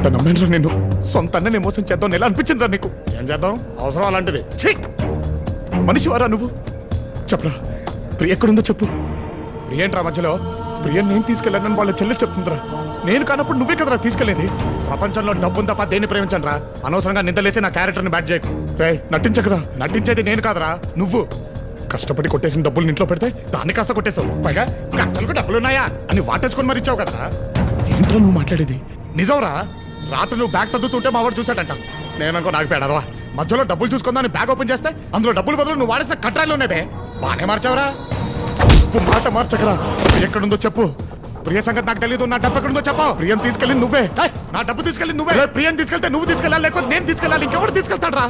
ఎంత నమ్మేనరా నేను? సొంత అన్ననే మోసం చేద్దాం ఎలా అనిపించిందిరా నీకు? ఏం చేద్దాం, అవసరం అలాంటిది. ఛీ! మనిషివారా నువ్వు? చెప్పరా, ప్రియ ఎక్కడుందో చెప్పు. ఏంట్రా మధ్యలో? ప్రియ నేను తీసుకెళ్ళానని వాళ్ళ చెల్లెలు చెప్తుందిరా. నేను కానప్పుడు నువ్వే కదరా తీసుకెళ్లేది. ప్రపంచంలో డబ్బును తప్ప దేన్ని ప్రేమించను రా. అనవసరంగా నిందలేసి నా క్యారెక్టర్ని బ్యాట్ చేయకు. రే నటించకరా. నటించేది నేను కాదురా, నువ్వు. కష్టపడి కొట్టేసిన డబ్బులు ఇంట్లో పెడితే దాన్ని కాస్త కొట్టేశావు. పైగా కట్టలకు డబ్బులున్నాయా అని వాటేసుకొని మరి ఇచ్చావు కదరా. ఏంట్రా నువ్వు మాట్లాడేది? నిజంరా, రాత్రి నువ్వు బ్యాగ్ సర్దుతుంటే మా వాడు చూశాడంట. నేననుకో నాకు పేడదవా. మధ్యలో డబ్బులు చూసుకుందాని బ్యాగ్ ఓపెన్ చేస్తే అందులో డబ్బులు బదులు నువ్వు వాడేసిన కట్రాలు ఉన్నాయి బే. బానే మార్చావురా. నువ్వు మాట మార్చకరా. ప్రియ ఎక్కడుందో చెప్పు. ప్రియ సంగతి నాకు తెలియదు. నా డబ్బు ఎక్కడుందో చెప్పు. ప్రియం తీసుకెళ్ళి నువ్వే. నా డబ్బు తీసుకెళ్ళి నువ్వే. ప్రియం తీసుకెళ్తే నువ్వు తీసుకెళ్ళాలి, లేకపోతే నేను తీసుకెళ్ళాలి. ఇంకెవరు తీసుకెళ్తాడు రా?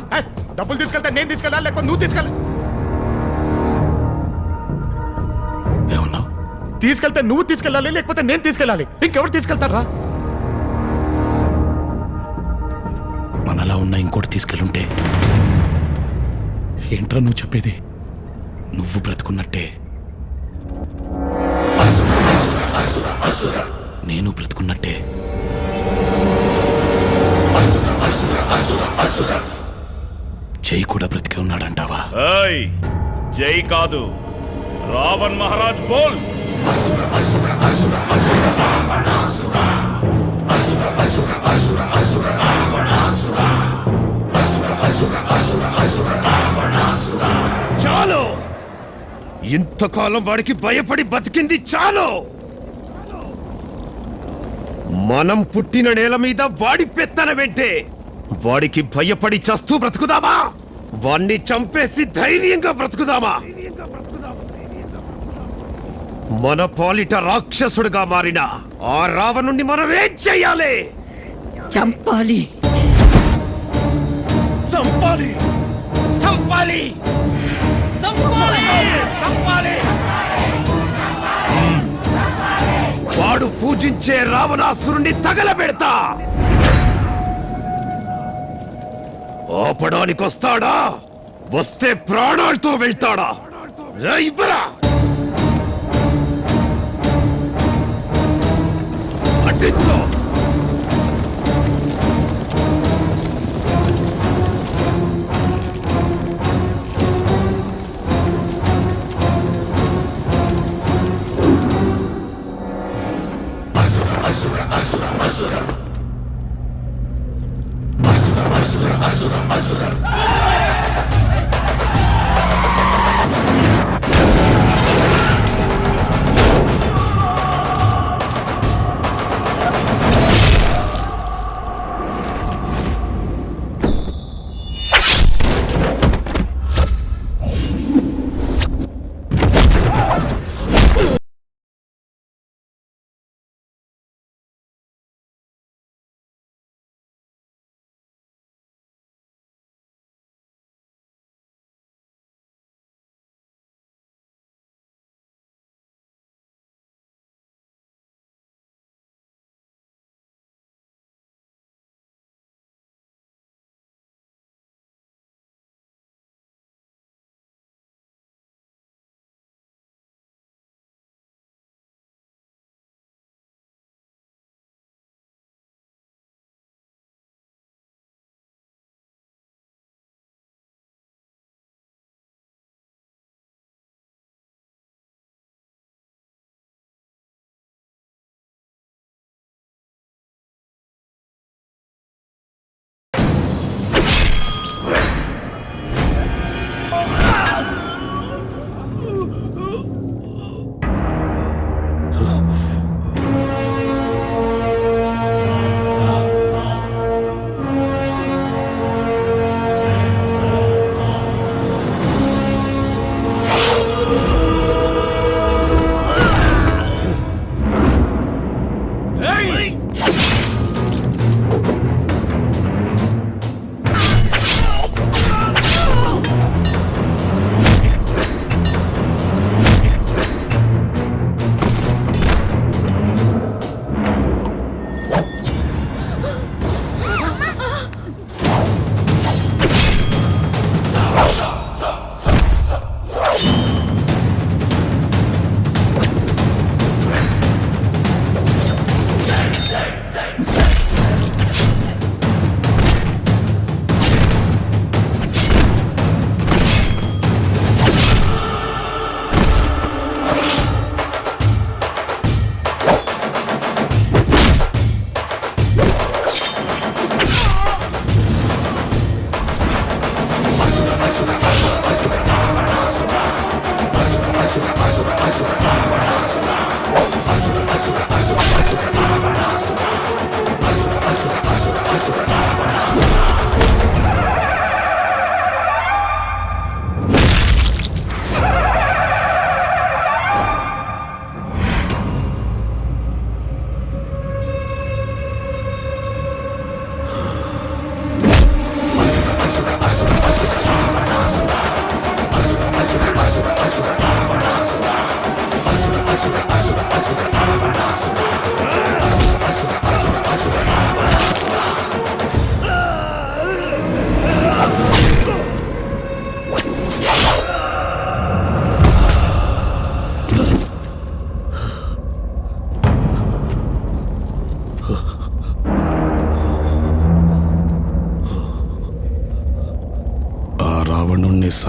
డబ్బులు తీసుకెళ్తే నేను తీసుకెళ్ళాలి, లేకపోతే నువ్వు తీసుకెళ్ళాలి. ఏమన్నావు? తీసుకెళ్తే నువ్వు తీసుకెళ్ళాలి, లేకపోతే నేను తీసుకెళ్ళాలి. ఇంకెవరు తీసుకెళ్తారా? మనలా ఉన్న ఇంకోటి తీసుకెళ్ళుంటే ఏంట్రా నువ్వు చెప్పేది? నువ్వు బ్రతుకున్నట్టే నేను బ్రతుకున్నట్టే. జై కూడా బ్రతికే ఉన్నాడంటావా? జై కాదు, రావణ్ మహారాజ్ బోల్. చాలు, ఇంతకాలం వాడికి భయపడి బతికింది చాలు. మనం పుట్టిన నేల మీద వాడి పెత్తన వెంటే వాడికి భయపడి చస్తూ బ్రతుకుదామా? వాణ్ణి చంపేసి ధైర్యంగా బ్రతుకుదామా? మన పాలిట రాక్షసుడిగా మారిన ఆ రావణుణ్ణి మనం ఏం చెయ్యాలి? చంపాలి. చంపాలి, చంపాలి, చంపాలి. వాడు పూజించే రావణాసురుణ్ణి తగలబెడతా. ఆపడానికొస్తాడా? వస్తే ప్రాణాలతో వెళ్తాడా? ఇవ్వరా, అడ్డించు.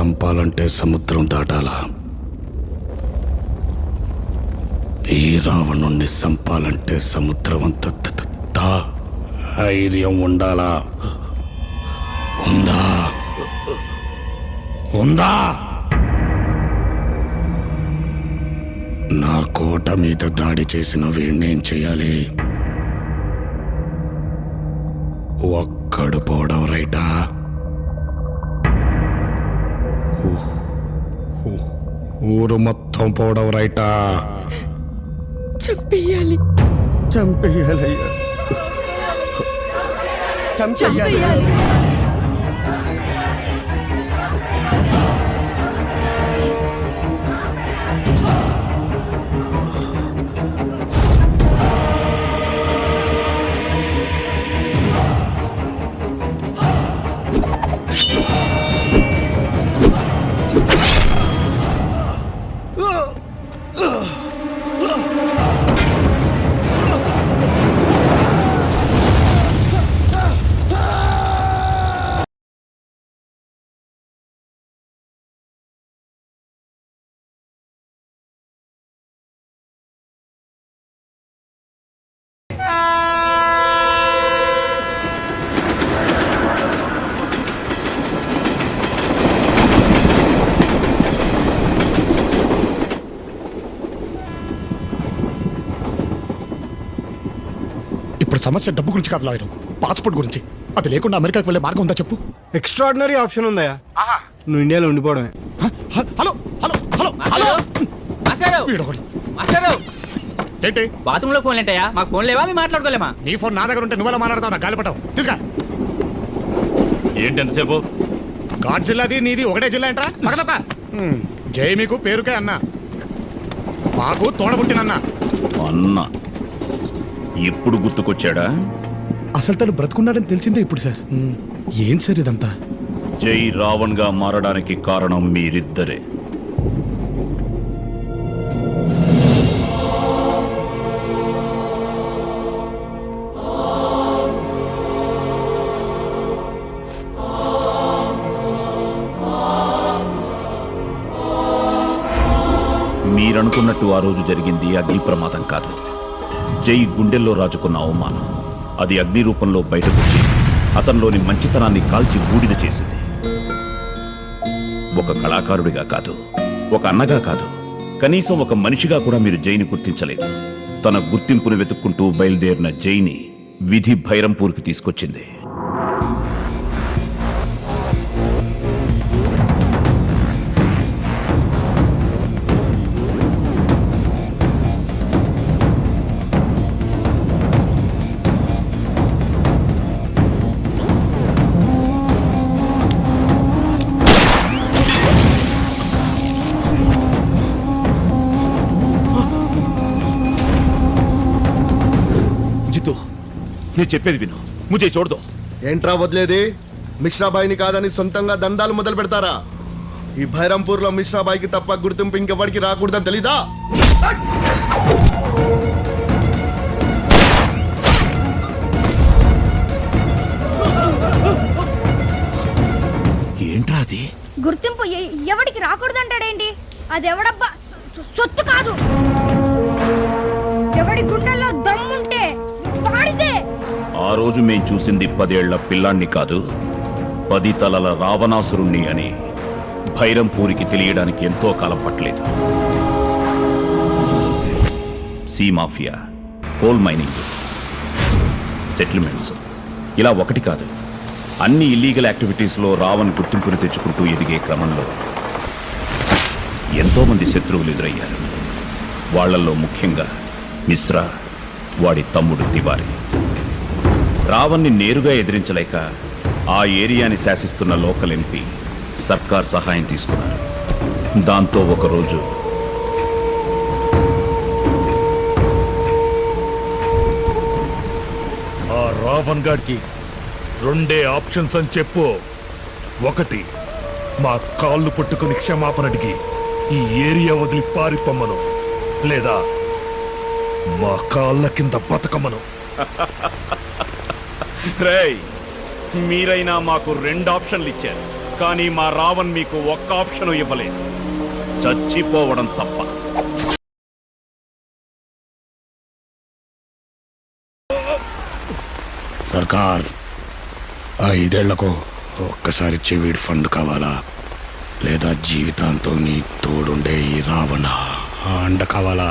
సంపాలంటే సముద్రం దాటాలా, ఈ రావణుణ్ణి సంపాలంటే సముద్రం అంత ధైర్యం ఉండాలా? ఉందా? ఉందా? నా కోట మీద దాడి చేసిన వీణ్ణేం చేయాలి? ఒక్కడు పోవడం రైటా? ఊరు మొత్తం పోవడం రైటా? చంపేయాలి చంపేయాలయ్యా, చంపేయాలి. ఇప్పుడు సమస్య డబ్బు గురించి కాదు లాయరు, పాస్పోర్ట్ గురించి. అది లేకుండా అమెరికాకి వెళ్ళే మార్గం ఉందా చెప్పు? ఎక్స్ట్రాడినరీ ఆప్షన్ ఉందయ్యా, నువ్వు ఇండియాలో ఉండిపోవడమే. హలో హలో హలో హలో వీడొకడు. ఏంటి బాత్రూమ్ లో ఫోన్ ఏంటయ్యా? మాకు ఫోన్ లేవా? మేము మాట్లాడుకోలేమా? నీ ఫోన్ నా దగ్గర ఉంటే నువ్వెలా మాట్లాడతావు? నా గాలిపటం తీసుకా. ఏంటి ఎంతసేపు? ఘాట్ జిల్లాది నీది ఒకటే జిల్లా ఏంట్రా? పక్కనప్ప జై మీకు పేరుకే అన్నా, మాకు తోడబుట్టినన్నా. అన్న ఇప్పుడు గుర్తుకొచ్చాడా? అసలు తను బ్రతుకున్నాడని తెలిసిందే ఇప్పుడు సార్. ఏంటి సార్ ఇదంతా? జై రావణ్ గా మారడానికి కారణం మీరిద్దరే. మీరనుకున్నట్టు ఆ రోజు జరిగింది అగ్ని ప్రమాదం కాదు. జై గుండెల్లో రాజుకున్న అవమానం. అది అగ్ని రూపంలో బయటకొచ్చి అతనిలోని మంచితనాన్ని కాల్చి బూడిద చేసింది. ఒక కళాకారుడిగా కాదు, ఒక అన్నగా కాదు, కనీసం ఒక మనిషిగా కూడా మీరు జైని గుర్తించలేదు. తన గుర్తింపును వెతుక్కుంటూ బయలుదేరిన జైని విధి భైరంపూర్కి తీసుకొచ్చింది. నేను చెప్పేది విను, ముజే చూడదు. ఏంట్రా వదిలేది? మిశ్రాబాయిని కాదని సొంతంగా దందాలు మొదలు పెడతారా? ఈ భైరంపూర్ లో మిశ్రాబాయికి తప్ప గుర్తింపు ఇంకెవరికి రాకూడదని తెలీదా? ఏంట్రా అది? గుర్తింపు ఎవడికి రాకూడదంటాడేంటి? అది ఎవడబ్బా సొత్తు కాదు. ఎవడి గుండెల్లో దమ్ముంటే వాడిదే. ఆ రోజు మేం చూసింది 10 ఏళ్ల పిల్లాన్ని కాదు, 10 తలల రావణాసురుణ్ణి అని భైరంపూరికి తెలియడానికి ఎంతో కాలం పట్టలేదు. Sea mafia, coal mining, settlements, ఇలా ఒకటి కాదు, అన్ని ఇల్లీగల్ యాక్టివిటీస్లో రావణ్ గుర్తింపును తెచ్చుకుంటూ ఎదిగే క్రమంలో ఎంతో మంది శత్రువులు ఎదురయ్యారు. వాళ్లల్లో ముఖ్యంగా మిశ్రా, వాడి తమ్ముడు తివారి. రావణ్ణి నేరుగా ఎదిరించలేక ఆ ఏరియాని శాసిస్తున్న లోకల్ ఎంపీ సర్కార్ సహాయం తీసుకున్నారు. దాంతో ఒకరోజు ఆ రావణ్ గాడికి 2 ఆప్షన్స్ అని చెప్పు. 1, మా కాళ్ళు పట్టుకుని క్షమాపణ అడిగి ఈ ఏరియా వదిలి పారిపోమ్మను, లేదా మా కాళ్ళ కింద బతకమ్మను. రేయ్, మీరైనా మాకు 2 ఆప్షన్లు ఇచ్చారు, కానీ మా రావణ్ మీకు ఒక్క ఆప్షన్ ఇవ్వలేదు, చచ్చిపోవడం తప్ప. సర్కార్, ఆ 5 ఏళ్లకు ఒక్కసారి చెవిడ్ ఫండ్ కావాలా, లేదా జీవితాంతం నీ తోడుండే ఈ రావణ అండ కావాలా?